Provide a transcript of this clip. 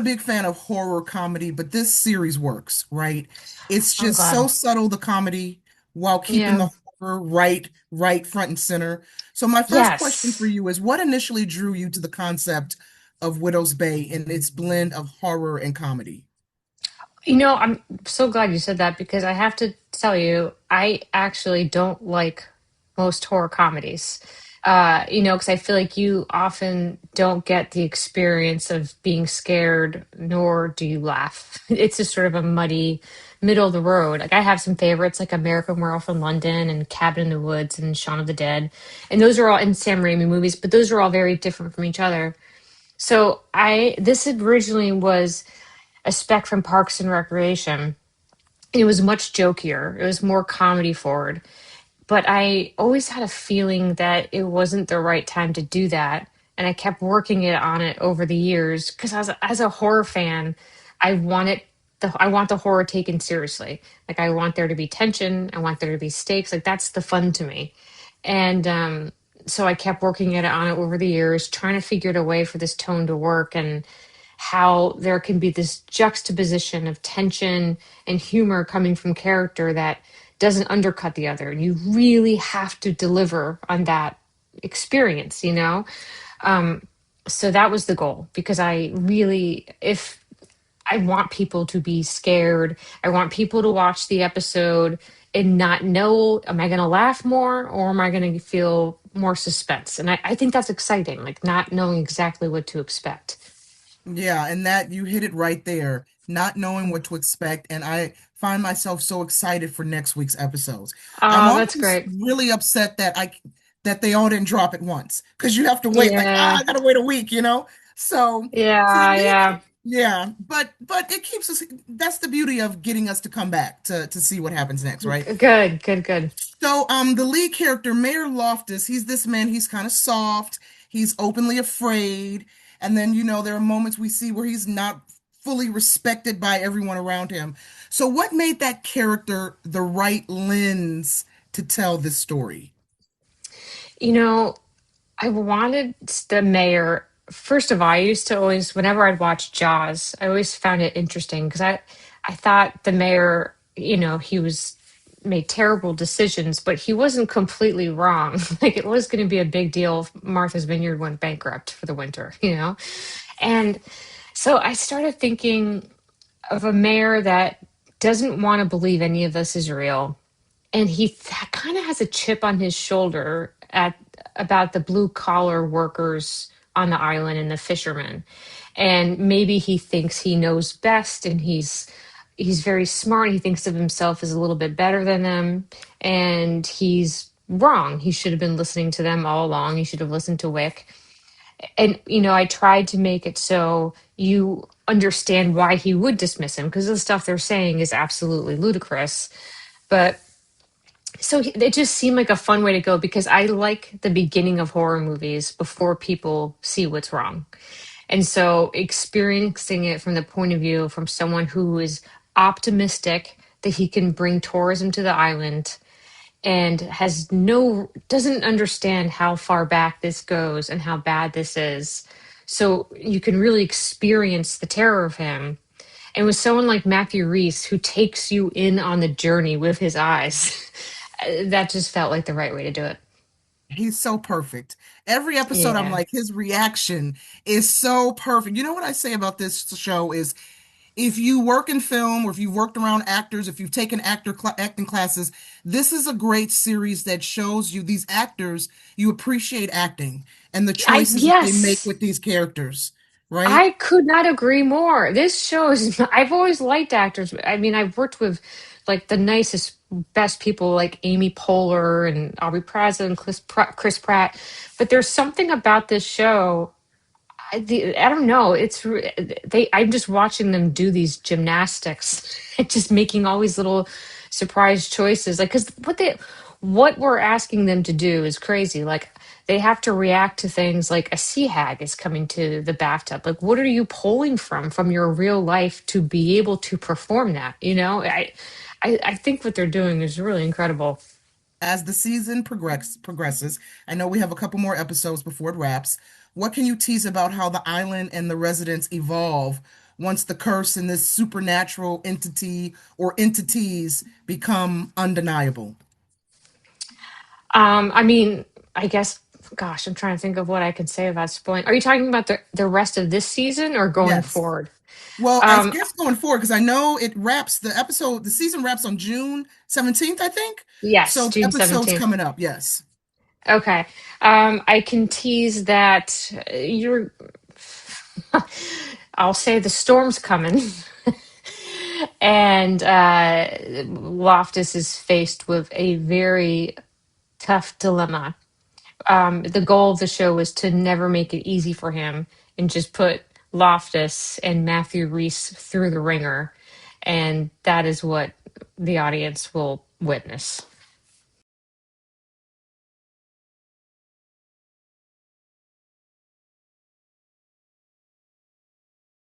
big fan of horror comedy, but this series works, right? It's I'm just so glad. subtle, the comedy, while keeping Yeah. the horror right front and center. So my first question for Yes. you is, what initially drew you to the concept of Widow's Bay and its blend of horror and comedy? I'm so glad you said that because I have to tell you, I actually don't like most horror comedies. Because I feel like you often don't get the experience of being scared, nor do you laugh. It's just sort of a muddy middle of the road. Like I have some favorites like American Werewolf in London and Cabin in the Woods and Shaun of the Dead. And those are all in Sam Raimi movies, but those are all very different from each other. So I this originally was a spec from Parks and Recreation. It was much jokier. It was more comedy forward. But I always had a feeling that it wasn't the right time to do that. And I kept working it on it over the years because as a horror fan, I want it I want the horror taken seriously. Like I want there to be tension, I want there to be stakes. Like that's the fun to me. And so I kept working at it on it over the years, trying to figure out a way for this tone to work and how there can be this juxtaposition of tension and humor coming from character that doesn't undercut the other. And you really have to deliver on that experience, you know? Um, so that was the goal because if I want people to be scared, I want people to watch the episode and not know, am I going to laugh more or am I going to feel more suspense? And I think that's exciting, like not knowing exactly what to expect. Yeah, and that you hit it right there, not knowing what to expect. And I find myself so excited for next week's episodes. I'm Oh, that's almost great. really upset that they all didn't drop at once because you have to wait like, Yeah. I gotta wait a week, you know? So they Yeah, made yeah. it, yeah, but it keeps us, that's the beauty of getting us to come back to see what happens next, right? Good, good, good. So the lead character, Mayor Loftus, he's this man, he's kind of soft, he's openly afraid, and then there are moments we see where he's not fully respected by everyone around him. So what made that character the right lens to tell this story? You know, I wanted the mayor. First of all, I used to always, whenever I'd watch Jaws, I always found it interesting because I thought the mayor, he was made terrible decisions, but he wasn't completely wrong. Like it was going to be a big deal if Martha's Vineyard went bankrupt for the winter, And so I started thinking of a mayor that doesn't want to believe any of this is real and he kind of has a chip on his shoulder at about the blue collar workers on the island and the fishermen, and maybe he thinks he knows best and he's very smart. He thinks of himself as a little bit better than them, and he's wrong. He should have been listening to them all along. He should have listened to Wick. And I tried to make it so you understand why he would dismiss him because the stuff they're saying is absolutely ludicrous. But so it just seemed like a fun way to go because I like the beginning of horror movies before people see what's wrong. And so experiencing it from the point of view from someone who is optimistic that he can bring tourism to the island and doesn't understand how far back this goes and how bad this is. So you can really experience the terror of him. And with someone like Matthew Reese who takes you in on the journey with his eyes, that just felt like the right way to do it. He's so perfect. Every episode, I'm Yeah. like, his reaction is so perfect. You know what I say about this show is if you work in film or if you've worked around actors, if you've taken acting classes, this is a great series that shows you these actors, you appreciate acting and the I choices that they make yes, with these characters, right? I could not agree more. This shows I've always liked actors. I mean, I've worked with like the nicest, best people like Amy Poehler and Aubrey Plaza and Chris Pratt. But there's something about this show. I don't know. I'm just watching them do these gymnastics, and just making all these little surprise choices. Like, because what we're asking them to do is crazy. Like, they have to react to things like a sea hag is coming to the bathtub. Like, what are you pulling from your real life to be able to perform that? I think what they're doing is really incredible. As the season progresses, I know we have a couple more episodes before it wraps. What can you tease about how the island and the residents evolve once the curse and this supernatural entity or entities become undeniable. I mean, I guess, gosh, I'm trying to think of what I can say about spoiling. Are you talking about the rest of this season or going Yes. forward? Well, I Um, guess going forward, because I know the season wraps on June 17th, I think. yes, So the June episode's 17th. coming up. Yes. Okay. I can tease that you're, I'll say the storm's coming. And Loftus is faced with a very tough dilemma. The goal of the show was to never make it easy for him and just put Loftus and Matthew Reese through the ringer. And that is what the audience will witness.